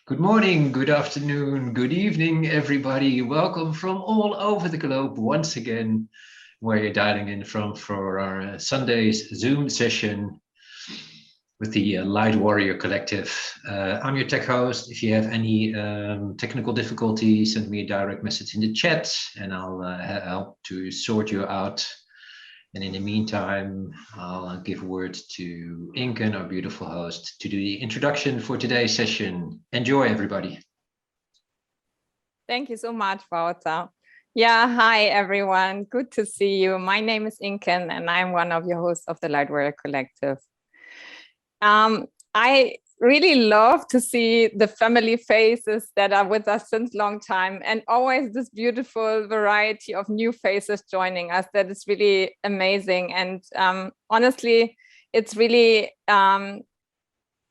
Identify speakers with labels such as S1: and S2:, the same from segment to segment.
S1: Good morning, good afternoon, good evening, everybody. Welcome from all over the globe once again, where you're dialing in from for our Sunday's Zoom session with the Light Warrior Collective. I'm your tech host. If you have any technical difficulties, send me a direct message in the chat and I'll help to sort you out. And in the meantime, I'll give word to Inken, our beautiful host, to do the introduction for today's session. Enjoy, everybody.
S2: Thank you so much, Wouter. Yeah, hi, everyone. Good to see you. My name is Inken, and I'm one of your hosts of the Light Warrior Collective. I really love to see the family faces that are with us since a long time, and always this beautiful variety of new faces joining us. That is really amazing. And honestly, it's really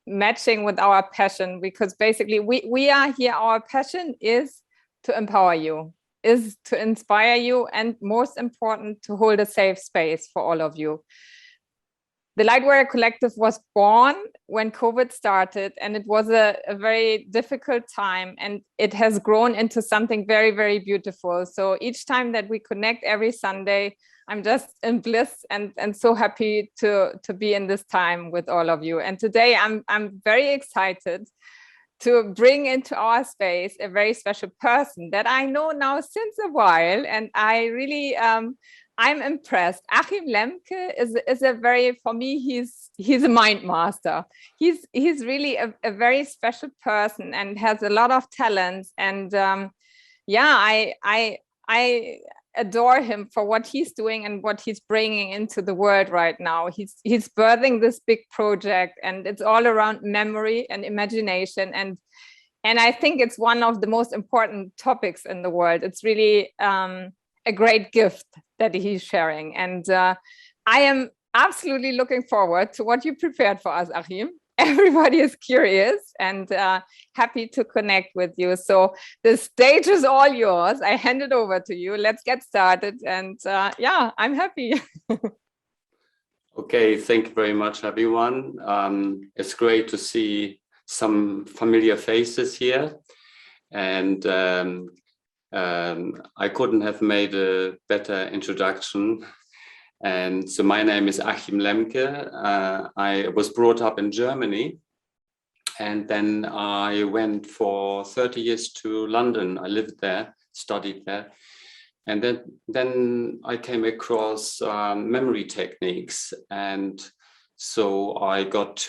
S2: matching with our passion, because basically we are here. Our passion is to empower you, is to inspire you, and most important, to hold a safe space for all of you. The Light Warrior Collective was born when COVID started, and it was a very difficult time, and it has grown into something very, very beautiful. So each time that we connect every Sunday, I'm just in bliss and so happy to be in this time with all of you. And today I'm very excited to bring into our space a very special person that I know now since a while, and I really I'm impressed. Achim Lemke is a very, for me, he's a mind master. He's really a very special person and has a lot of talents. And yeah, I adore him for what he's doing and what he's bringing into the world right now. He's birthing this big project, and it's all around memory and imagination. And I think it's one of the most important topics in the world. It's really a great gift that he's sharing. And I am absolutely looking forward to what you prepared for us, Achim. Everybody is curious and happy to connect with you. So the stage is all yours. I hand it over to you. Let's get started. And yeah, I'm happy.
S3: Okay, thank you very much, everyone. It's great to see some familiar faces here. And I couldn't have made a better introduction. And so my name is Achim Lemke. I was brought up in Germany, and then I went for 30 years to London. I lived there, studied there. And then I came across memory techniques. And so I got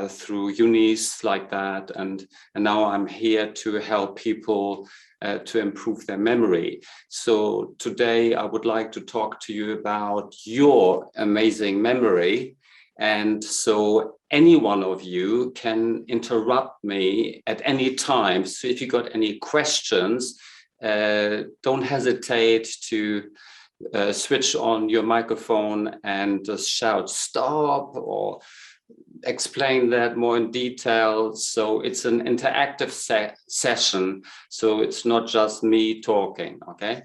S3: through unis like that. And now I'm here to help people to improve their memory. So today I would like to talk to you about your amazing memory. And so any one of you can interrupt me at any time. So if you got any questions, don't hesitate to switch on your microphone and just shout stop or explain that more in detail. So it's an interactive session. So it's not just me talking, okay?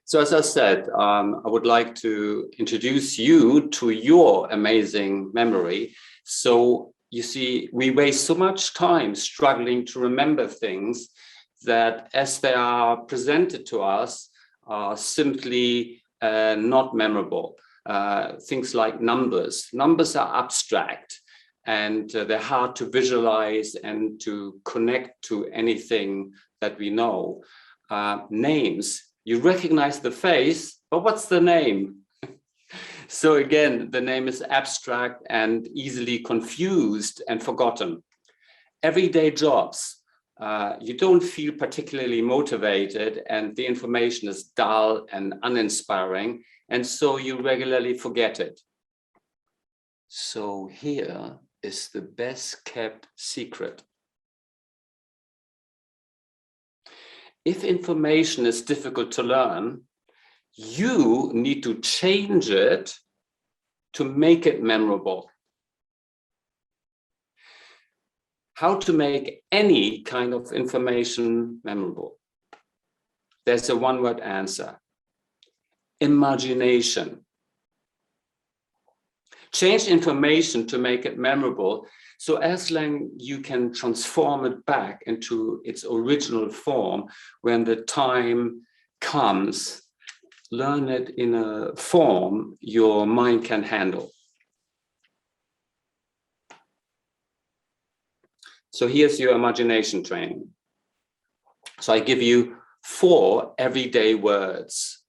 S3: So as I said, I would like to introduce you to your amazing memory. So you see, we waste so much time struggling to remember things that as they are presented to us are simply not memorable. Things like numbers. Numbers are abstract and they're hard to visualize and to connect to anything that we know. Names, you recognize the face, but what's the name? So again, the name is abstract and easily confused and forgotten. Everyday jobs, you don't feel particularly motivated and the information is dull and uninspiring. And so you regularly forget it. So here is the best kept secret. If information is difficult to learn, you need to change it to make it memorable. How to make any kind of information memorable? There's a one-word answer. Imagination. change information to make it memorable. So as long you can transform it back into its original form when the time comes, learn it in a form your mind can handle. So here's your imagination training. So I give you 4 everyday words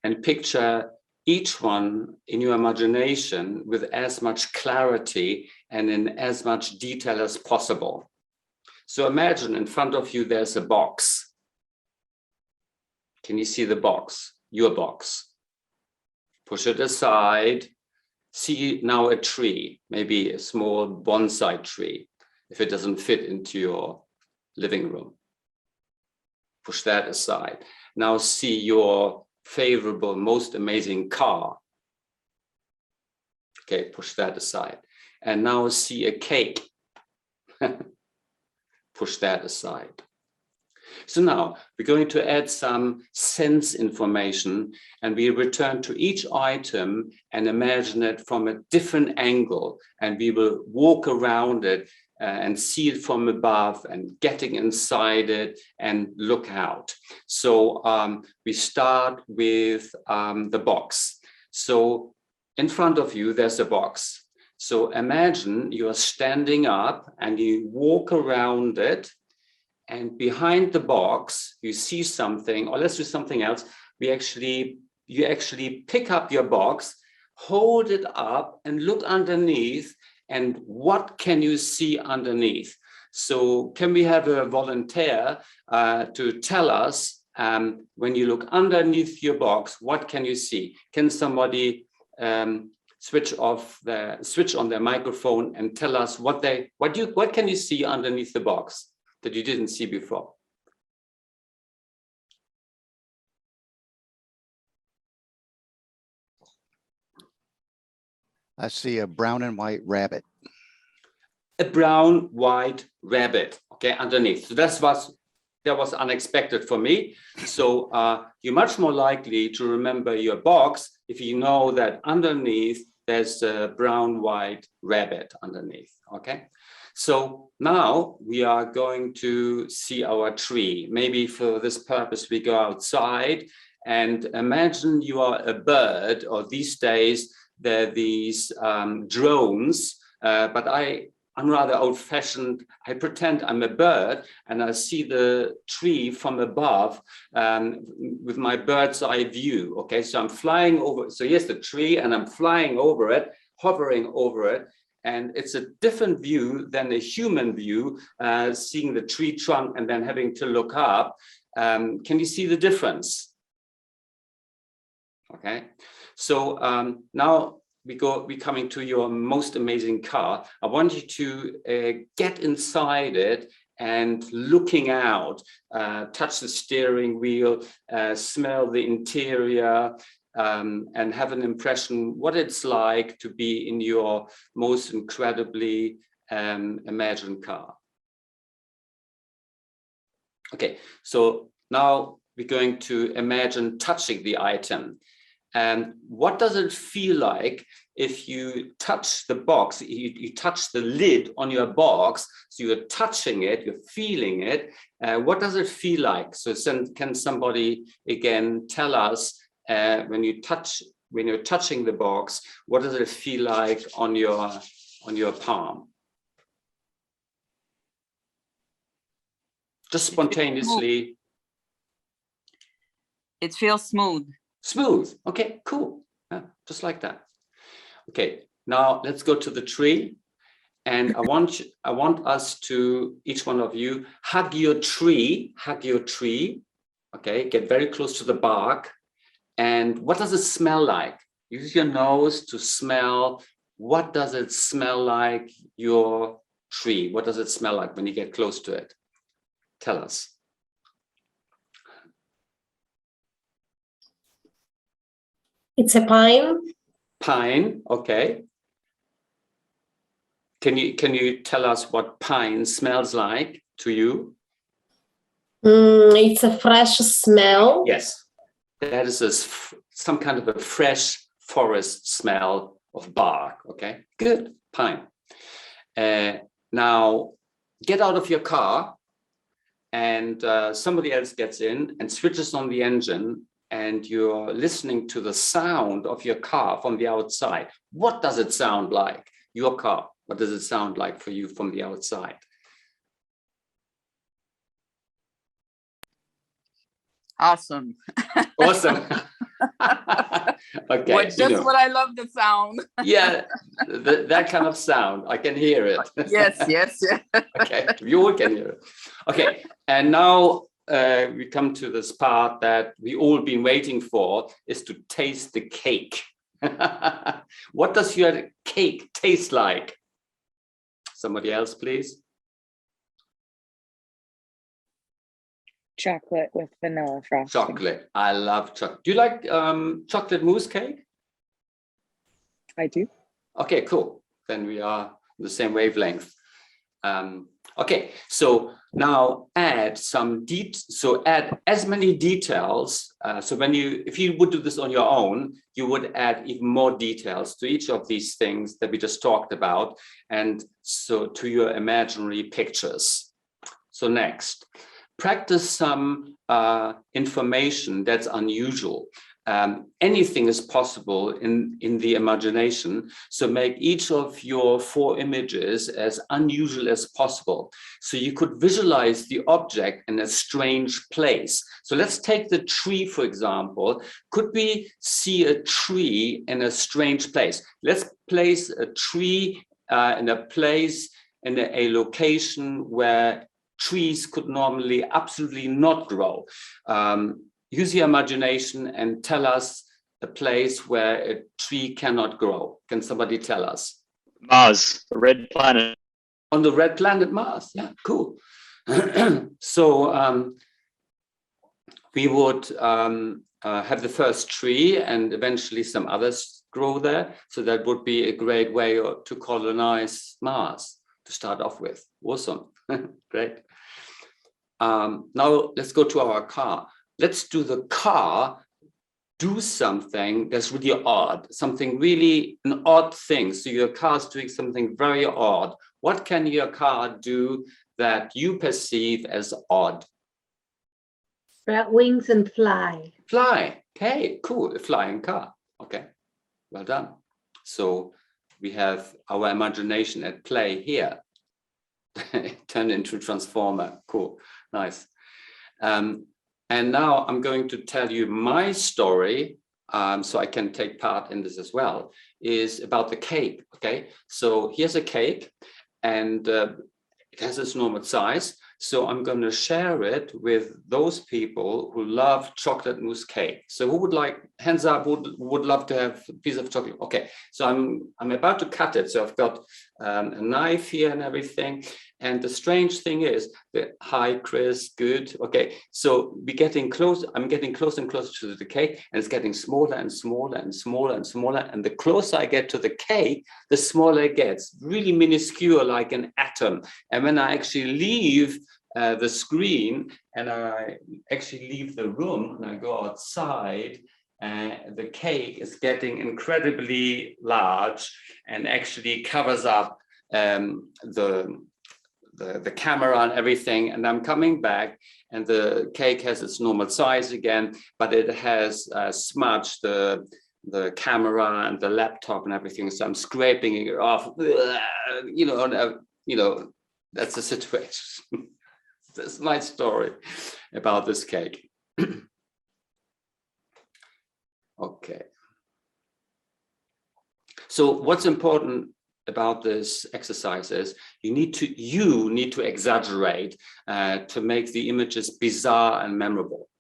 S3: and picture each one in your imagination with as much clarity and in as much detail as possible. So imagine in front of you, there's a box. Can you see the box? Your box. Push it aside. See now a tree, maybe a small bonsai tree, if it doesn't fit into your living room. Push that aside. Now see your favorable, most amazing car. Okay, push that aside. And now see a cake. Push that aside. So now we're going to add some sense information, and we return to each item and imagine it from a different angle, and we will walk around it and see it from above and getting inside it and look out. So we start with the box. So in front of you, there's a box. So imagine you are standing up and you walk around it, and behind the box, you see something, or let's do something else. You actually pick up your box, hold it up and look underneath. And what can you see underneath? So can we have a volunteer to tell us when you look underneath your box, what can you see? Can somebody switch on their microphone and tell us what can you see underneath the box that you didn't see before?
S4: I see a brown and white rabbit.
S3: A brown, white rabbit, okay, underneath. So that was unexpected for me. So you're much more likely to remember your box if you know that underneath there's a brown, white rabbit underneath, okay? So now we are going to see our tree. Maybe for this purpose, we go outside and imagine you are a bird, or these days, there are these drones, but I'm rather old-fashioned. I pretend I'm a bird and I see the tree from above with my bird's eye view. Okay, so I'm flying over. So here's the tree and I'm flying over it, hovering over it. And it's a different view than a human view, seeing the tree trunk and then having to look up. Can you see the difference? Okay, so now we're coming to your most amazing car. I want you to get inside it and looking out, touch the steering wheel, smell the interior, and have an impression what it's like to be in your most incredibly imagined car. Okay, so now we're going to imagine touching the item. And what does it feel like if you touch the box, you touch the lid on your box, so you're touching it, you're feeling it. What does it feel like? So can somebody again tell us when you're touching the box, what does it feel like on your palm? Just spontaneously.
S5: It feels smooth.
S3: Smooth. Okay, cool. Yeah, just like that. Okay, now let's go to the tree. And I want us to, each one of you, hug your tree. Okay, get very close to the bark. And what does it smell like? Use your nose to smell. What does it smell like, your tree? What does it smell like when you get close to it? Tell us.
S6: It's a pine.
S3: Pine, okay. Can you tell us what pine smells like to you?
S6: It's a fresh smell.
S3: Yes, that is some kind of a fresh forest smell of bark. Okay, good, pine. Now get out of your car, and somebody else gets in and switches on the engine, and you're listening to the sound of your car from the outside. What does it sound like? Your car, what does it sound like for you from the outside?
S5: Awesome.
S3: Awesome. Okay.
S5: Well, just what I love the sound.
S3: Yeah, that kind of sound. I can hear it.
S5: Yes, yes, yes.
S3: Okay, you all can hear it. Okay, and now we come to this part that we all been waiting for, is to taste the cake. What does your cake taste like? Somebody else, please.
S7: Chocolate with vanilla frosting.
S3: Chocolate. I love chocolate. Do you like chocolate mousse cake?
S7: I do.
S3: Okay, cool. Then we are on the same wavelength. Okay, so now add some add as many details. So if you would do this on your own, you would add even more details to each of these things that we just talked about, and so to your imaginary pictures. So next, practice some information that's unusual. Anything is possible in the imagination. So make each of your 4 images as unusual as possible. So you could visualize the object in a strange place. So let's take the tree, for example. Could we see a tree in a strange place? Let's place a tree in a place, in a location where trees could normally absolutely not grow. Use your imagination and tell us a place where a tree cannot grow. Can somebody tell us?
S8: Mars, the red planet.
S3: On the red planet Mars. Yeah, cool. So we would have the first tree, and eventually some others grow there. So that would be a great way to colonize Mars to start off with. Awesome. Great. Now let's go to our car. Let's do the car do something that's really odd, something really an odd thing. So your car is doing something very odd. What can your car do that you perceive as odd?
S6: Spread wings and fly.
S3: Fly. Okay, cool. A flying car. Okay, well done. So we have our imagination at play here. Turn into a transformer. Cool. Nice. And now I'm going to tell you my story, so I can take part in this as well, is about the cake, okay? So here's a cake, and it has its normal size. So I'm going to share it with those people who love chocolate mousse cake. So who would like, hands up, would love to have a piece of chocolate? Okay, so I'm about to cut it. So I've got a knife here and everything. And the strange thing is that, hi, Chris, good. Okay, so we're getting close. I'm getting closer and closer to the cake, and it's getting smaller and smaller and smaller and smaller. And the closer I get to the cake, the smaller it gets, really minuscule, like an atom. And when I actually leave the screen and I actually leave the room and I go outside, the cake is getting incredibly large and actually covers up the camera and everything, and I'm coming back and the cake has its normal size again, but it has smudged the camera and the laptop and everything, so I'm scraping it off, you know, that's the situation. That's my story about this cake. Okay, so what's important about this exercise is you need to exaggerate to make the images bizarre and memorable.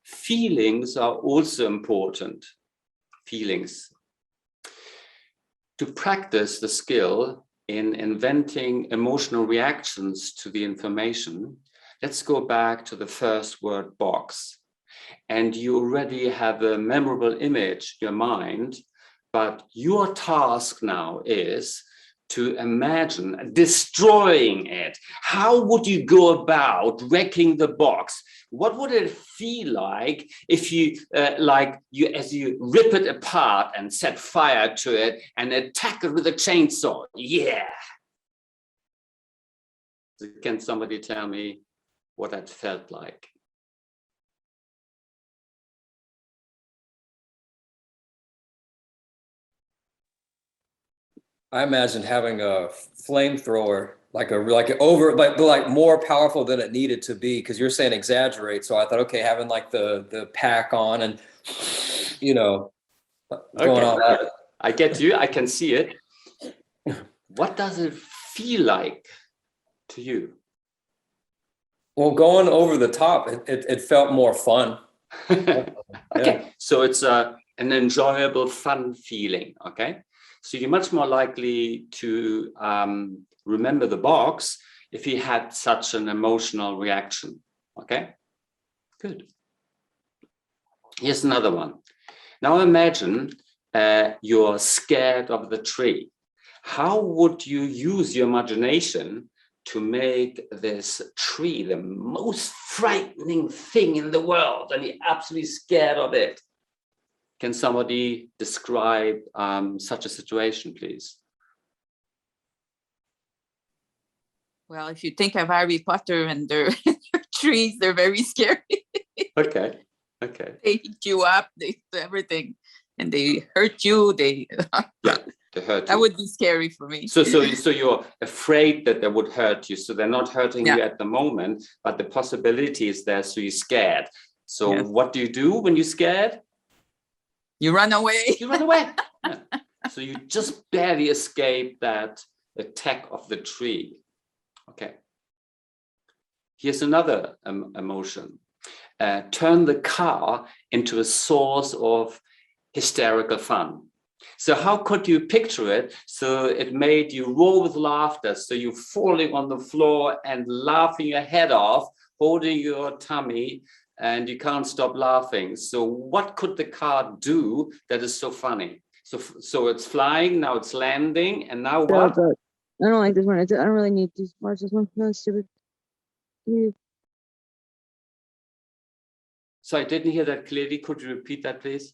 S3: Feelings are also important. Feelings. To practice the skill in inventing emotional reactions to the information, let's go back to the first word box. And you already have a memorable image in your mind. But your task now is to imagine destroying it. How would you go about wrecking the box? What would it feel like if you, as you rip it apart and set fire to it and attack it with a chainsaw? Yeah. Can somebody tell me what that felt like?
S9: I imagine having a flamethrower, like more powerful than it needed to be, because you're saying exaggerate. So I thought, okay, having like the pack on and, you know, going on.
S3: Okay. I get you. I can see it. What does it feel like to you?
S9: Well, going over the top, it felt more fun.
S3: Okay,
S9: Yeah.
S3: so it's an enjoyable, fun feeling. Okay, so you're much more likely to remember the box if you had such an emotional reaction. Okay, good. Here's another one. Now imagine you're scared of the tree. How would you use your imagination to make this tree the most frightening thing in the world, and you're absolutely scared of it? Can somebody describe such a situation, please?
S5: Well, if you think of Harry Potter and their trees, they're very scary.
S3: Okay.
S5: They eat you up, they do everything, and they hurt you.
S3: Yeah, they hurt you.
S5: That would be scary for me.
S3: So you're afraid that they would hurt you. So they're not hurting you at the moment, but the possibility is there. So you're scared. So what do you do when you're scared?
S5: You run away.
S3: You run away. Yeah. So you just barely escape that attack of the tree. Okay. Here's another emotion. Turn the car into a source of hysterical fun. So how could you picture it? So it made you roar with laughter. So you're falling on the floor and laughing your head off, holding your tummy, and you can't stop laughing. So what could the car do that is so funny? So it's flying, now it's landing, and now what?
S10: I don't like this one. I don't really need to watch this one. No, it's stupid.
S3: So I didn't hear that clearly. Could you repeat that, please?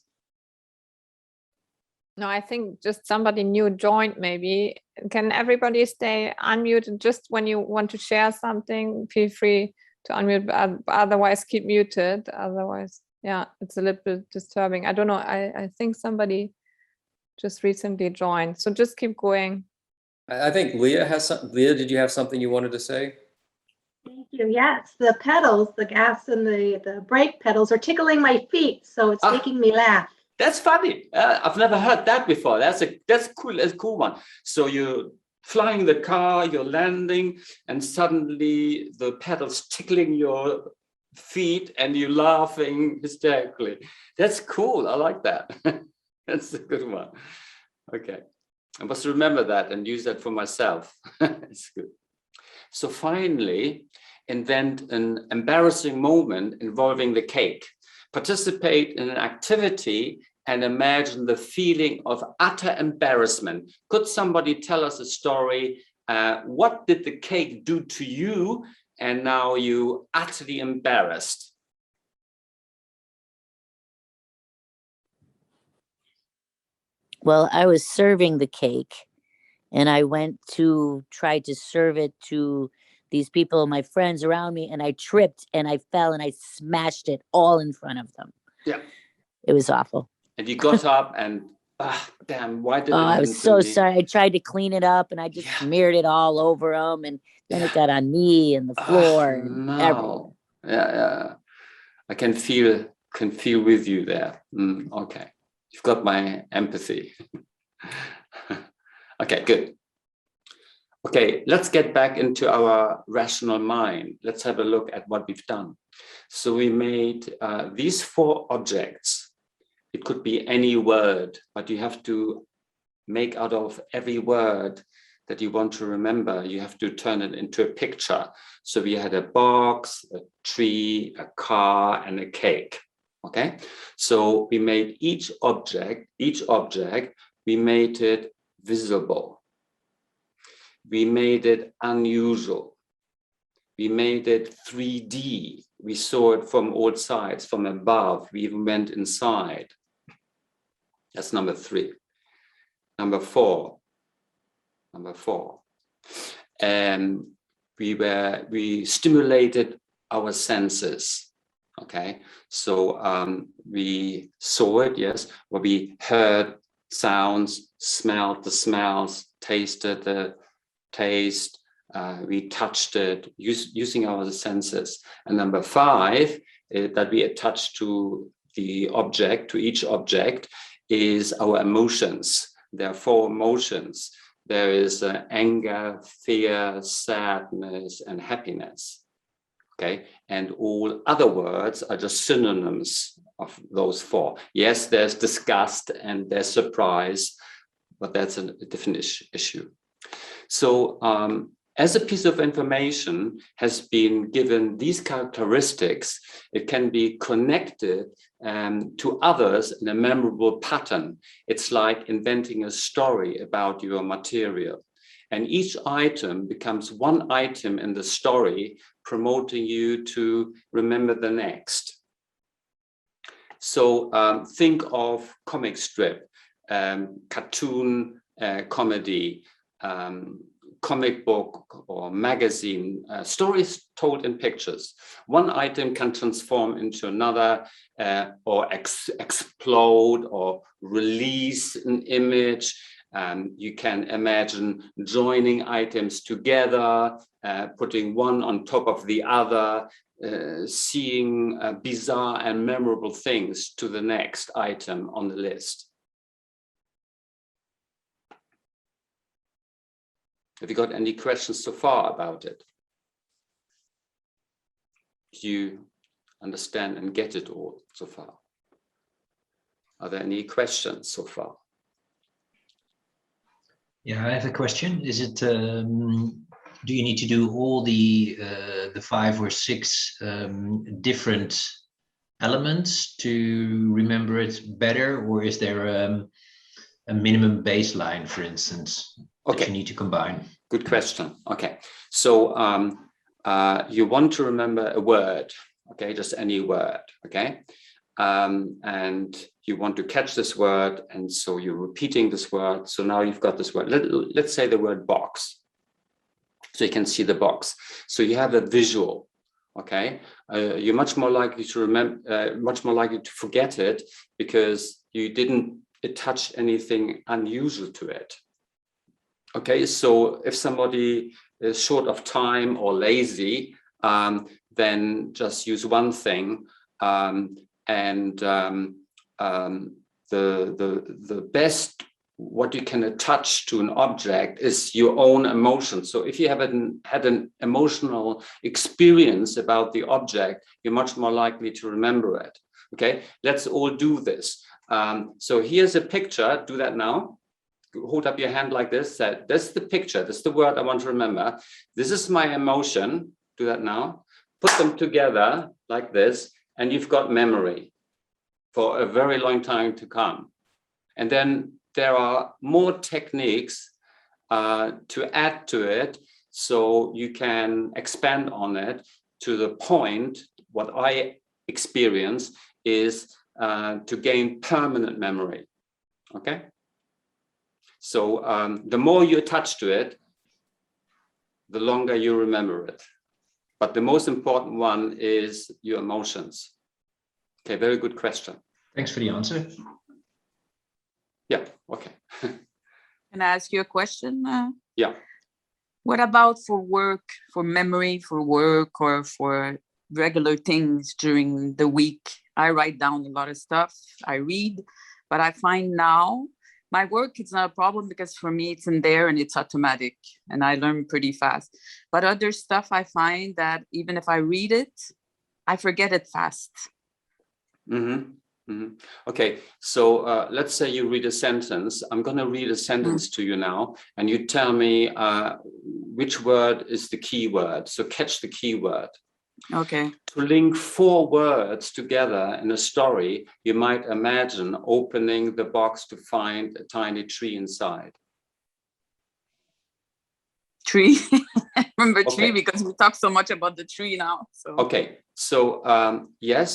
S2: No, I think just somebody new joined maybe. Can everybody stay unmuted just when you want to share something? Feel free to unmute, otherwise keep muted. Otherwise, yeah, it's a little bit disturbing. I don't know. I think somebody just recently joined. So just keep going.
S9: I think Leah has some. Leah, did you have something you wanted to say?
S6: Thank you. Yes, the pedals, the gas and the brake pedals are tickling my feet, so it's making me laugh.
S3: That's funny. I've never heard that before. That's cool. That's a cool one. So you're flying the car, you're landing, and suddenly the pedals tickling your feet, and you're laughing hysterically. That's cool. I like that. That's a good one. Okay, I must remember that and use that for myself. It's good. So finally, invent an embarrassing moment involving the cake. Participate in an activity and imagine the feeling of utter embarrassment. Could somebody tell us a story? What did the cake do to you? And now you utterly embarrassed.
S11: Well, I was serving the cake and I went to try to serve it to these people, my friends around me, and I tripped and I fell and I smashed it all in front of them.
S3: Yeah.
S11: It was awful.
S3: And you got up and, damn, why did it happen?
S11: I was so sorry. I tried to clean it up and I just smeared it all over them. And then it got on me and the floor and everywhere.
S3: Yeah. I can feel with you there. Okay. You've got my empathy. Okay, good. Okay, let's get back into our rational mind. Let's have a look at what we've done. So we made these 4 objects. It could be any word, but you have to make out of every word that you want to remember, you have to turn it into a picture. So we had a box, a tree, a car, and a cake. Okay, so we made each object, we made it visible. we made it unusual. We made it 3D. We saw it from all sides, from above. We even went inside. That's number 3. Number 4. We stimulated our senses. Okay, so we saw it, yes, or we heard sounds, smelled the smells, tasted the taste, we touched it, using our senses. And number 5, that we attach to the object, to each object, is our emotions. There are 4 emotions. There is anger, fear, sadness, and happiness. Okay, and all other words are just synonyms of those 4. Yes, there's disgust and there's surprise, but that's a different issue. So as a piece of information has been given these characteristics, it can be connected to others in a memorable pattern. It's like inventing a story about your material. And each item becomes one item in the story, promoting you to remember the next. So think of comic strip, cartoon, comedy, comic book or magazine, stories told in pictures. One item can transform into another, or explode or release an image. You can imagine joining items together, putting one on top of the other, seeing bizarre and memorable things to the next item on the list. Have you got any questions so far about it? Do you understand and get it all so far? Are there any questions so far?
S1: Yeah, I have a question. Is it, do you need to do all the 5 or 6 different elements to remember it better, or is there a minimum baseline, for instance, that you need to combine?
S3: Good question. Okay, so you want to remember a word, okay, just any word, okay, and you want to catch this word, and so you're repeating this word. So now you've got this word. Let's say the word box. So you can see the box. So you have a visual, okay. You're much more likely to remember, much more likely to forget it because you didn't attach anything unusual to it. Okay, so if somebody is short of time or lazy, then just use one thing, and the best what you can attach to an object is your own emotion. So if you haven't had an emotional experience about the object, you're much more likely to remember it. Okay, let's all do this. So here's a picture. Do that now. Hold up your hand like this. That's the picture. That's the word I want to remember. This is my emotion. Do that now. Put them together like this, and you've got memory for a very long time to come. And then there are more techniques to add to it, so you can expand on it to the point. What I experience is to gain permanent memory. Okay. So the more you attach to it, the longer you remember it. But the most important one is your emotions. Okay, very good question.
S1: Thanks for the answer.
S3: Yeah, okay.
S5: Can I ask you a question?
S3: Yeah.
S5: What about for work, for memory, for work, or for regular things during the week? I write down a lot of stuff, I read, but I find now my work, it's not a problem because for me it's in there and it's automatic and I learn pretty fast. But other stuff I find that even if I read it, I forget it fast.
S3: Mm-hmm. Mm-hmm. Okay, so let's say you read a sentence. I'm going to read a sentence to you now, and you tell me which word is the key word. So catch the key word.
S5: Okay.
S3: To link 4 words together in a story, you might imagine opening the box to find a tiny tree inside.
S5: Tree. Remember
S3: Okay.
S5: tree because we talk so much about the tree now. So
S3: Okay, so yes,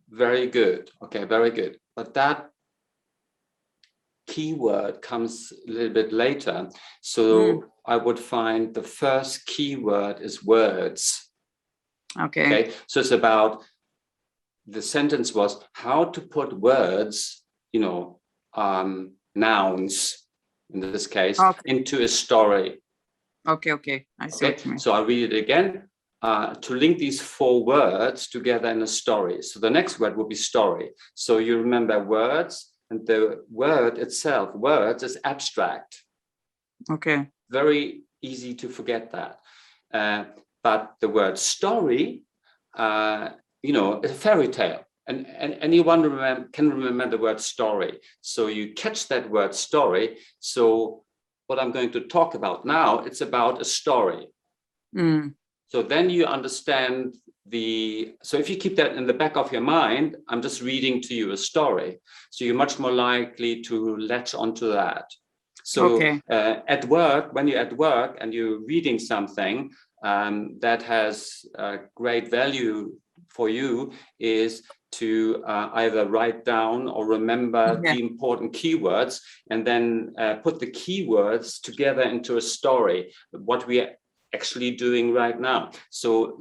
S3: very good. Okay, very good. But that keyword comes a little bit later. So I would find the first keyword is words. Okay, so it's about, the sentence was how to put words, you know, nouns in this case, into a story.
S5: Okay, I see what you mean.
S3: So I'll read it again. To link these 4 words together in a story. So the next word will be story. So you remember words, and the word itself, words, is abstract.
S5: Okay.
S3: Very easy to forget that. But the word story, you know, is a fairy tale. And anyone can remember the word story. So you catch that word story. So what I'm going to talk about now, it's about a story. So then you understand so if you keep that in the back of your mind, I'm just reading to you a story. So you're much more likely to latch onto that. So at work, when you're at work and you're reading something that has great value for you, is to either write down or remember the important keywords, and then put the keywords together into a story, what we are actually doing right now. So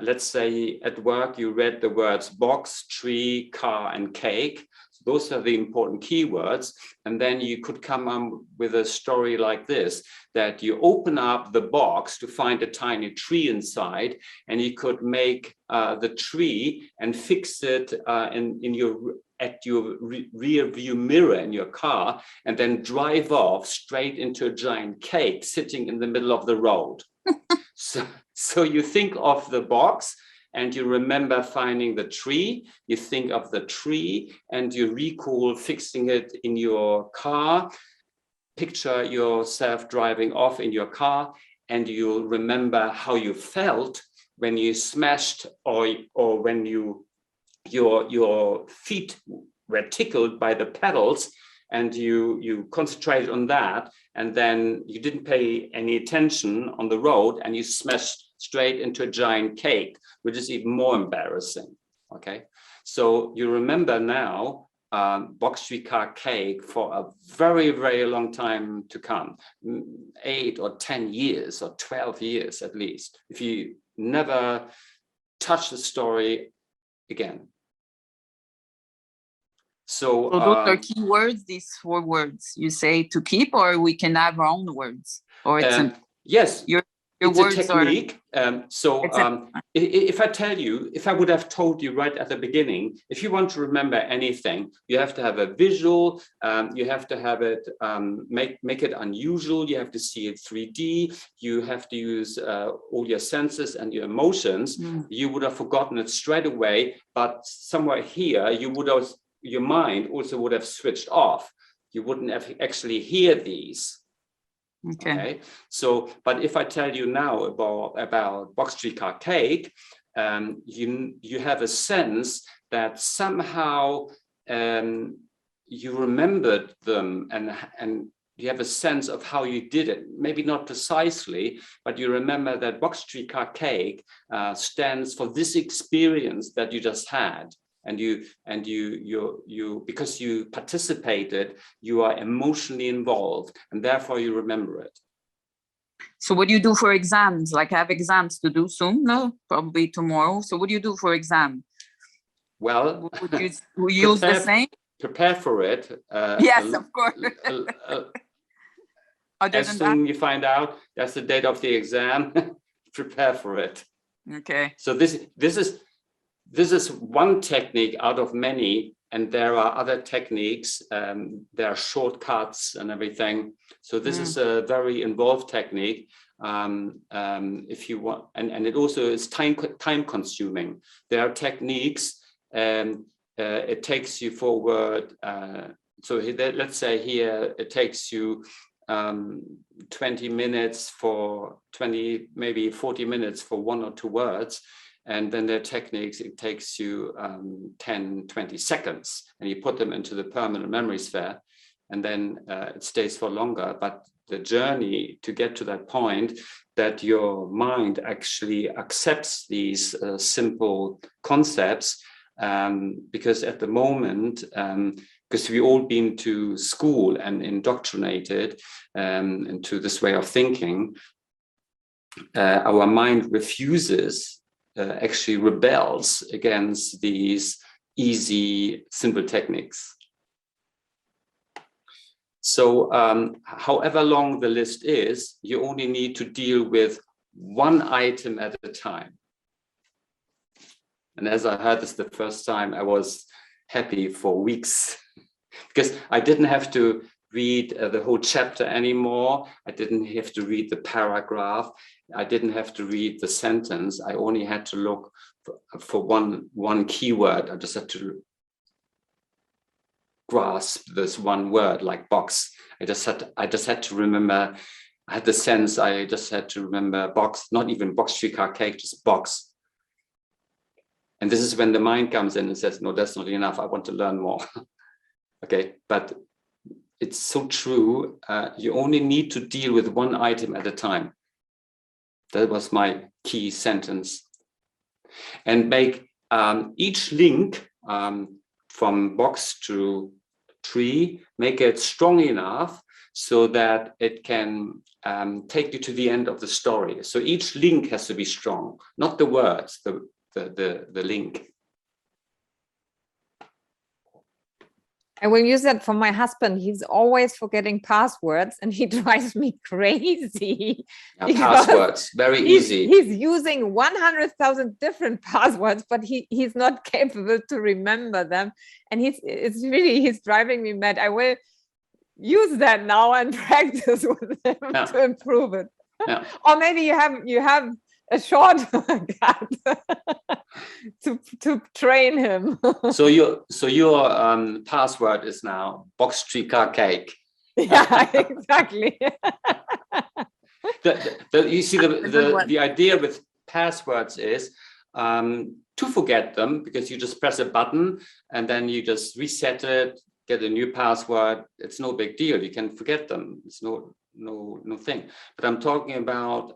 S3: let's say at work you read the words box, tree, car, and cake. Those are the important keywords. And then you could come up with a story like this, that you open up the box to find a tiny tree inside, and you could make the tree and fix it at your rear view mirror in your car, and then drive off straight into a giant cake sitting in the middle of the road. So you think of the box, and you remember finding the tree, you think of the tree, and you recall fixing it in your car, picture yourself driving off in your car, and you remember how you felt when you smashed or when your feet were tickled by the pedals, and you concentrated on that, and then you didn't pay any attention on the road, and you smashed straight into a giant cake, which is even more embarrassing. Okay, so you remember now box, tree, car, cake for a very, very long time to come, 8 or 10 years or 12 years at least, if you never touch the story again. So
S5: those are keywords, these 4 words you say to keep, or we can have our own words, or it's
S3: yes,
S5: your
S3: it's
S5: words
S3: a technique. If I tell you, if I would have told you right at the beginning, if you want to remember anything, you have to have a visual, you have to have it, make it unusual, you have to see it 3D, you have to use all your senses and your emotions, you would have forgotten it straight away, but somewhere here, your mind also would have switched off. You wouldn't have actually hear these. Okay. So, but if I tell you now about box, tree, car, cake, you have a sense that somehow you remembered them, and you have a sense of how you did it. Maybe not precisely, but you remember that box, tree, car, cake stands for this experience that you just had. And you because you participated, you are emotionally involved, and therefore you remember it.
S5: So what do you do for exams? Like I have exams to do soon, no? Probably tomorrow. So what do you do for exam?
S3: Well,
S5: would you use the same?
S3: Prepare for it.
S5: Yes, of course.
S3: As soon you find out that's the date of the exam, prepare for it.
S5: Okay.
S3: So this is one technique out of many, and there are other techniques. There are shortcuts and everything. So this is a very involved technique. If you want, and it also is time consuming. There are techniques, and it takes you forward. So let's say here it takes you 20 minutes for 20, maybe 40 minutes for 1 or 2 words. And then there are techniques, it takes you 10, 20 seconds, and you put them into the permanent memory sphere. and then it stays for longer. But the journey to get to that point that your mind actually accepts these simple concepts, because at the moment, because we all been to school and indoctrinated into this way of thinking, our mind refuses, actually rebels against these easy, simple techniques. So however long the list is, you only need to deal with one item at a time. And as I heard this the first time, I was happy for weeks because I didn't have to read the whole chapter anymore. I didn't have to read the paragraph. I didn't have to read the sentence. I only had to look for one keyword. I just had to grasp this one word, like box. I just had to remember. I had the sense. I just had to remember box, not even box streetcar cake, just box. And this is when the mind comes in and says, no, that's not enough. I want to learn more. Okay, but it's so true. You only need to deal with one item at a time. That was my key sentence. And make each link from box to tree, make it strong enough so that it can take you to the end of the story. So each link has to be strong, not the words, the link.
S2: I will use that for my husband. He's always forgetting passwords and he drives me crazy.
S3: Yeah, passwords, very easy.
S2: He's using 100,000 different passwords, but he's not capable to remember them. And he's driving me mad. I will use that now and practice with him to improve it.
S3: Yeah.
S2: Or maybe you have a shortcut to train him.
S3: So your password is now box streetcar cake.
S2: Yeah, exactly.
S3: You see the idea with passwords is to forget them, because you just press a button and then you just reset it, get a new password. It's no big deal. You can forget them. It's no thing. But I'm talking about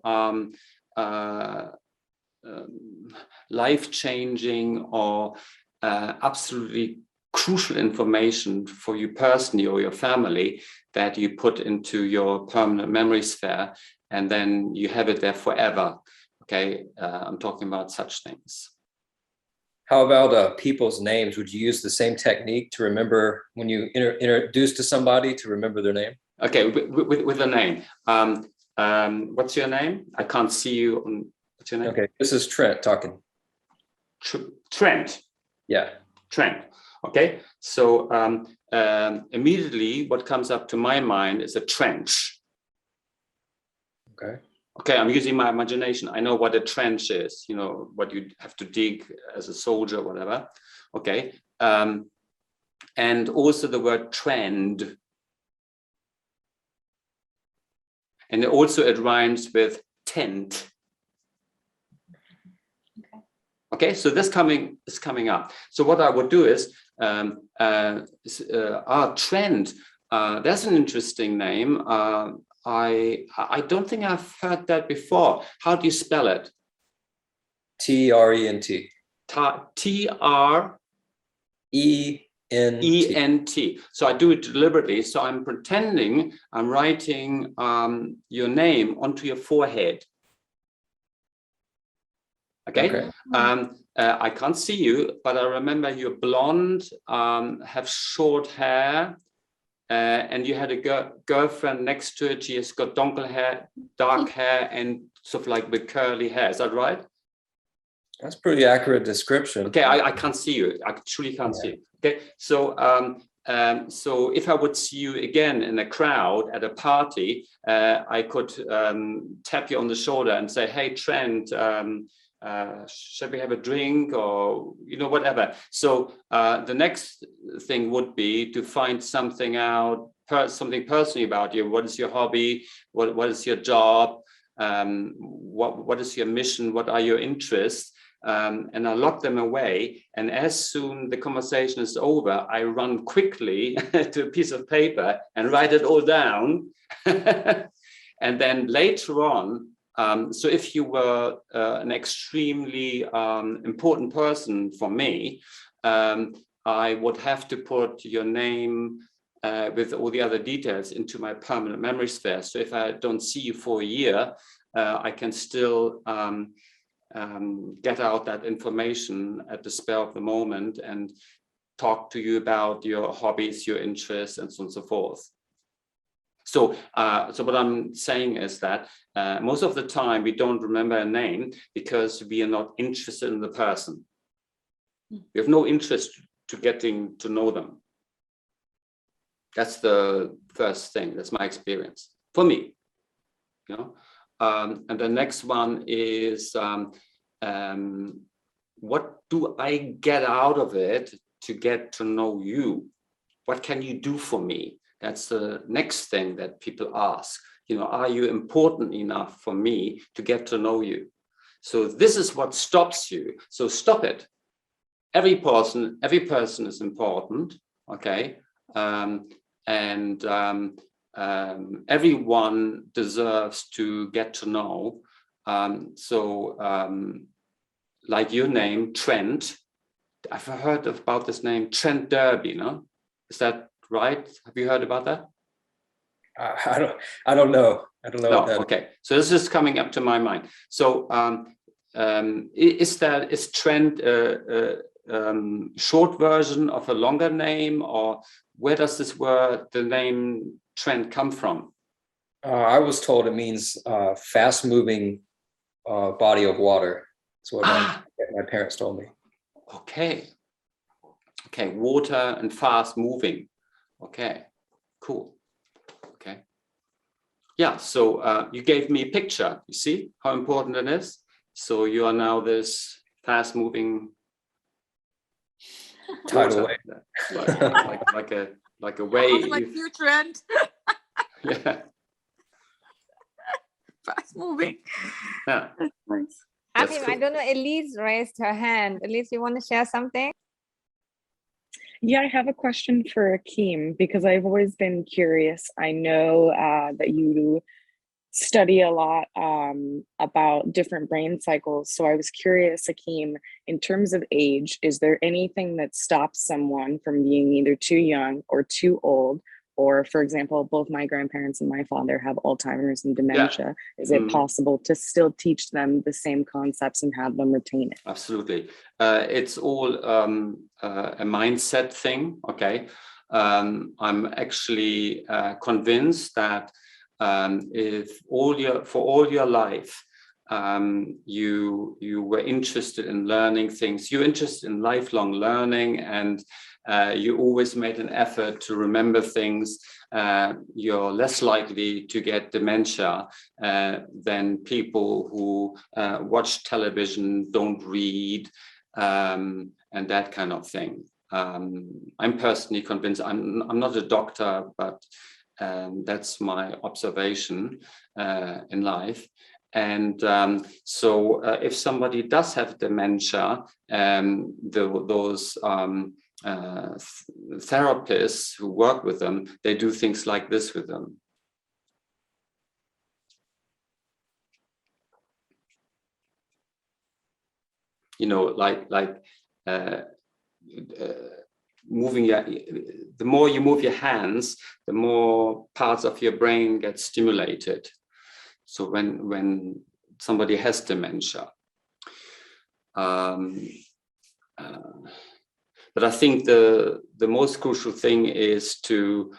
S3: life-changing or absolutely crucial information for you personally or your family that you put into your permanent memory sphere, and then you have it there forever. Okay, I'm talking about such things.
S9: How about people's names? Would you use the same technique to remember when you introduce to somebody, to remember their name?
S3: Okay, with a name. What's your name? I can't see you on. What's your name?
S9: Okay, this is Trent talking.
S3: Trent.
S9: Yeah.
S3: Trent. Okay, so immediately what comes up to my mind is a trench.
S9: Okay.
S3: Okay, I'm using my imagination. I know what a trench is, you know, what you have to dig as a soldier, whatever. Okay, and also the word trend. And also it rhymes with tent. Okay, so this is coming up. So what I would do is trend. That's an interesting name. I don't think I've heard that before. How do you spell it?
S9: T-R-E-N-T.
S3: T-R-E-N-T. So I do it deliberately. So I'm pretending I'm writing your name onto your forehead. Okay. I can't see you, but I remember you're blonde, have short hair, and you had a girlfriend next to it. She has got dark hair, and sort of like with curly hair. Is that right?
S9: That's pretty accurate description.
S3: Okay, I can't see you. I truly can't see you. Okay, so so if I would see you again in a crowd at a party, I could tap you on the shoulder and say, "Hey, Trent, shall we have a drink?" or whatever. So the next thing would be to find something out, something personally about you. What is your hobby? What is your job? What is your mission? What are your interests? and I lock them away. And as soon the conversation is over, I run quickly to a piece of paper and write it all down. And then later on, so if you were an extremely important person for me, I would have to put your name with all the other details into my permanent memory sphere. So if I don't see you for a year, I can still get out that information at the spur of the moment and talk to you about your hobbies, your interests, and so on and so forth. So, so what I'm saying is that most of the time we don't remember a name because we are not interested in the person. We have no interest to getting to know them. That's the first thing. That's my experience for me. You know, and the next one is what do I get out of it to get to know you? What can you do for me? That's the next thing that people ask. You know, are you important enough for me to get to know you? So this is what stops you. So stop it. Every person is important. Okay. Everyone deserves to get to know. Like your name, Trent. I've heard about this name, Trent Derby. No, is that right? Have you heard about that?
S9: I don't know. I don't know.
S3: No.
S9: What that
S3: Okay. So this is coming up to my mind. So is Trent short version of a longer name, or where does this word, the name Trent, come from?
S9: I was told it means fast-moving body of water. That's what my parents told me.
S3: Okay. Okay, water and fast-moving. Okay, cool. Okay. Yeah, so you gave me a picture. You see how important it is? So you are now this fast-moving
S9: tidal wave.
S3: like a wave.
S5: Like you, Trent.
S3: Yeah.
S5: Fast moving.
S3: Yeah.
S5: That's nice.
S2: Achim, I don't know, Elise raised her hand. Elise, you want to share something?
S7: Yeah, I have a question for Achim because I've always been curious. I know that you study a lot about different brain cycles. So I was curious, Achim, in terms of age, is there anything that stops someone from being either too young or too old? Or, for example, both my grandparents and my father have Alzheimer's and dementia. Yeah. Is it possible to still teach them the same concepts and have them retain it?
S3: Absolutely. It's all a mindset thing. Okay. I'm actually convinced that if for all your life you were interested in learning things, you're interested in lifelong learning, and you always made an effort to remember things, you're less likely to get dementia than people who watch television, don't read, and that kind of thing. I'm personally convinced. I'm not a doctor, but that's my observation in life. And so if somebody does have dementia, those therapists who work with them, they do things like this with them. You know, like moving the more you move your hands, the more parts of your brain get stimulated. So when somebody has dementia, but I think the most crucial thing is to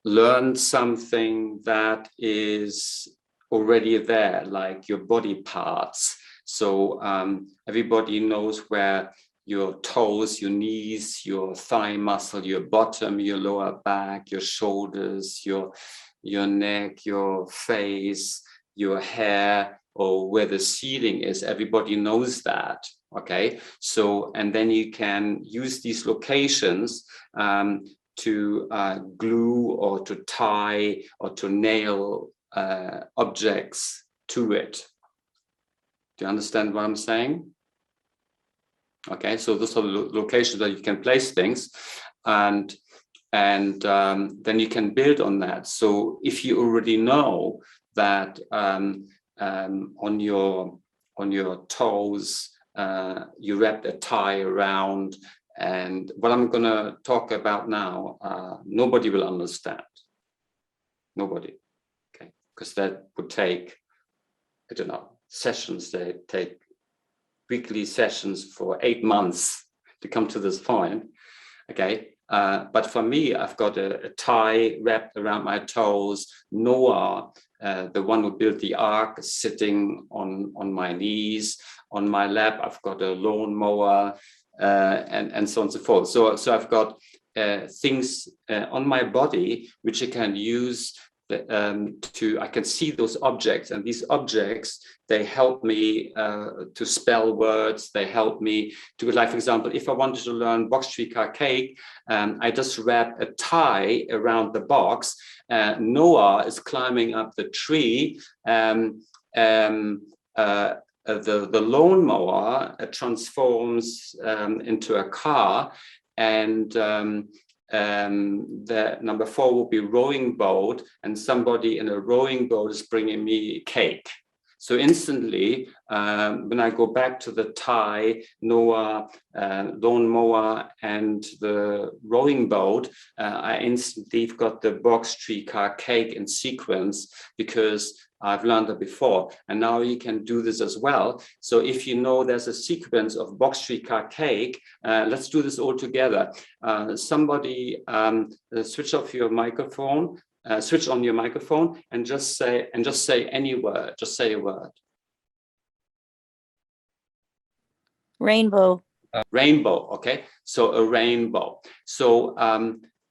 S3: learn something that is already there, like your body parts. So everybody knows where your toes, your knees, your thigh muscle, your bottom, your lower back, your shoulders, your neck, your face, your hair, or where the ceiling is. Everybody knows that. Okay, so and then you can use these locations to glue or to tie or to nail objects to it. Do you understand what I'm saying? Okay, so those are the locations that you can place things, and then you can build on that. So if you already know that on your toes you wrapped a tie around, and what I'm going to talk about now, nobody will understand. Nobody, okay, because that would take, I don't know, sessions. They take weekly sessions for 8 months to come to this point, okay. But for me, I've got a tie wrapped around my toes. Noah, the one who built the ark, sitting on my knees. On my lap, I've got a lawnmower, and so on and so forth. So I've got things on my body which I can use I can see those objects, and these objects, they help me to spell words. They help me to, like, for example, if I wanted to learn box tree car cake, I just wrap a tie around the box. Noah is climbing up the tree. The lawnmower transforms into a car, and the number 4 will be rowing boat, and somebody in a rowing boat is bringing me cake. So instantly, when I go back to the tie, Noah, lawnmower, and the rowing boat, I instantly got the box tree car cake in sequence, because I've learned it before, and now you can do this as well. So if you know there's a sequence of box tree car cake, let's do this all together. Somebody switch off your microphone, switch on your microphone, and just say any word. Just say a word.
S11: Rainbow.
S3: Rainbow. Okay, so a rainbow. So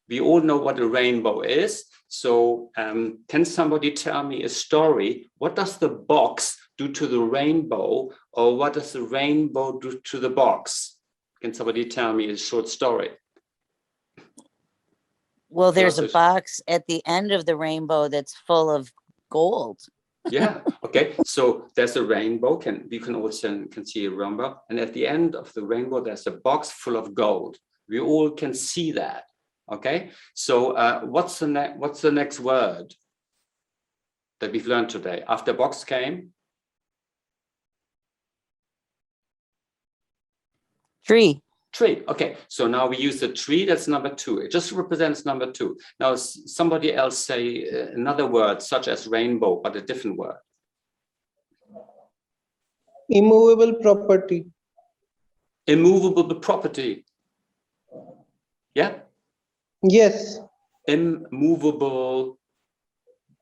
S3: we all know what a rainbow is. So can somebody tell me a story? What does the box do to the rainbow, or what does the rainbow do to the box? Can somebody tell me a short story?
S11: Well, there's a box at the end of the rainbow that's full of gold.
S3: Yeah, okay. So there's a rainbow. You can also see a rainbow. And at the end of the rainbow, there's a box full of gold. We all can see that. Okay, so what's the next word that we've learned today? After box came?
S11: Tree.
S3: Tree. Okay, so now we use the tree. That's number 2. It just represents number 2. Now somebody else say another word, such as rainbow, but a different word.
S12: Immovable property.
S3: Immovable property. Yeah?
S12: Yes.
S3: Immovable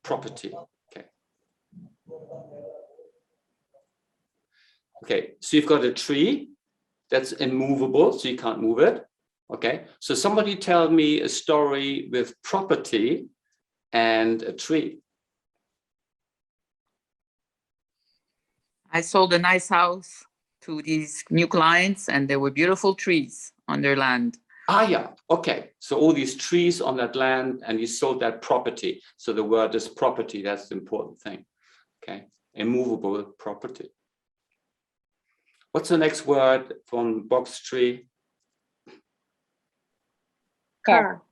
S3: property. Okay. Okay, so you've got a tree that's immovable, so you can't move it. Okay, so somebody tell me a story with property and a tree.
S5: I sold a nice house to these new clients, and there were beautiful trees on their land.
S3: Ah, yeah. Okay. So all these trees on that land, and you sold that property. So the word is property. That's the important thing. Okay. Immovable property. What's the next word from box tree?
S6: Car.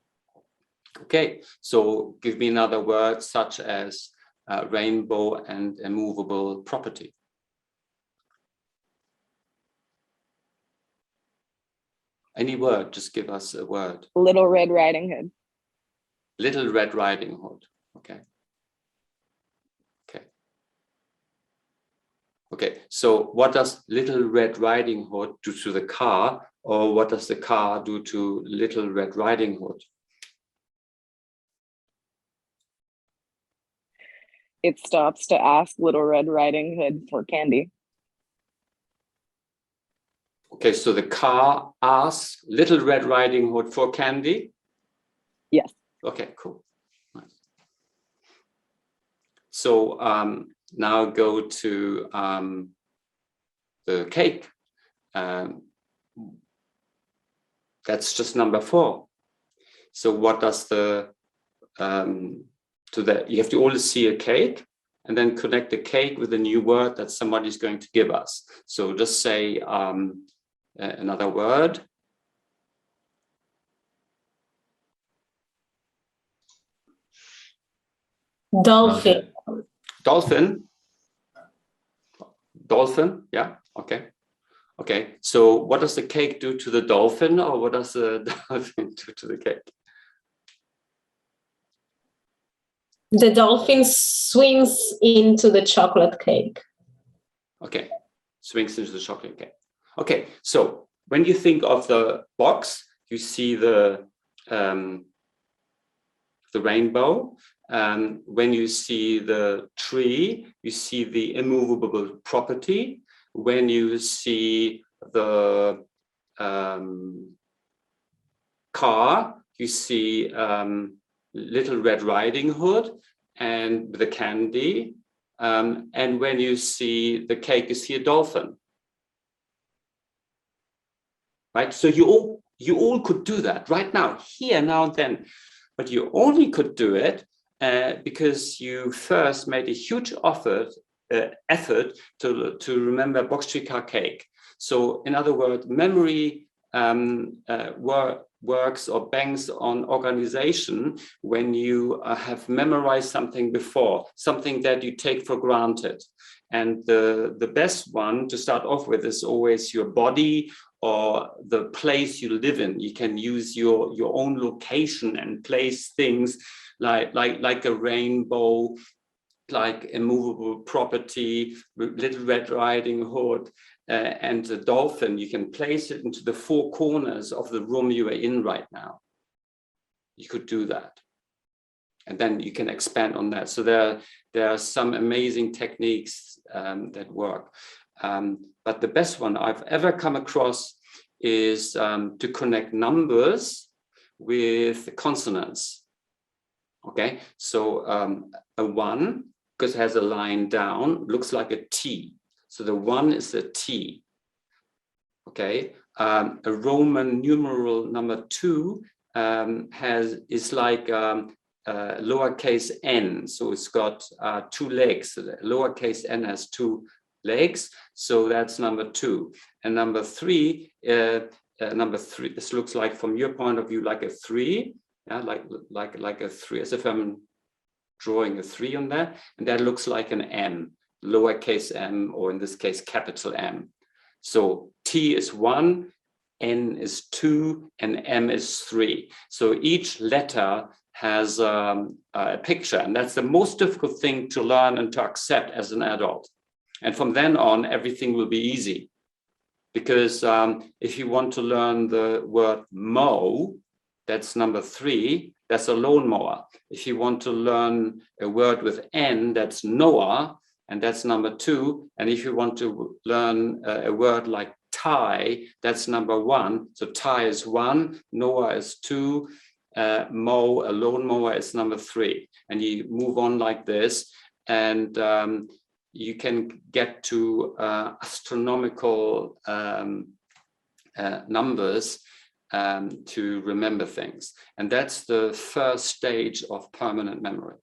S3: Okay. So give me another word, such as rainbow and immovable property. Any word, just give us a word.
S7: Little Red Riding Hood.
S3: Little Red Riding Hood. Okay. Okay. Okay. So what does Little Red Riding Hood do to the car, or what does the car do to Little Red Riding Hood?
S7: It stops to ask Little Red Riding Hood for candy.
S3: Okay, so the car asks Little Red Riding Hood for candy?
S7: Yes.
S3: Okay, cool. Nice. So now go to the cake. That's just number 4. So what does you have to always see a cake, and then connect the cake with a new word that somebody's going to give us. So just say another word.
S13: Dolphin.
S3: Dolphin. Dolphin, yeah, okay. Okay, so what does the cake do to the dolphin, or what does the dolphin do to the cake?
S13: The dolphin swings into the chocolate cake.
S3: Okay, swings into the chocolate cake. Okay, so when you think of the box, you see the rainbow. When you see the tree, you see the immovable property. When you see the car, you see Little Red Riding Hood and the candy. And when you see the cake, you see a dolphin. Right? So you all could do that right now, here, now, and then. But you only could do it because you first made a huge effort to remember box tree car cake. So in other words, memory works or banks on organization when you have memorized something before, something that you take for granted. And the best one to start off with is always your body or the place you live in. You can use your own location and place things like a rainbow, like immovable property, Little Red Riding Hood, and the dolphin. You can place it into the four corners of the room you are in right now. You could do that. And then you can expand on that. So there are some amazing techniques that work. But the best one I've ever come across is to connect numbers with consonants. Okay, so a 1, because it has a line down, looks like a T. So the 1 is a T. Okay, a Roman numeral number 2 is like lowercase n. So it's got 2 legs. So the lowercase n has 2 legs. So that's number 2. And number 3, this looks like, from your point of view, like a 3. Yeah, like a 3, as if I'm drawing a 3 on that, and that looks like an M, lowercase m, or in this case, capital M. So T is 1, N is 2, and M is 3. So each letter has a picture, and that's the most difficult thing to learn and to accept as an adult. And from then on, everything will be easy. Because if you want to learn the word mow, that's number 3, that's a lawnmower. If you want to learn a word with N, that's Noah, and that's number 2. And if you want to learn a word like tie, that's number 1. So tie is 1, Noah is 2, mow, a lawnmower, is number 3. And you move on like this, and you can get to astronomical numbers to remember things. And that's the first stage of permanent memory.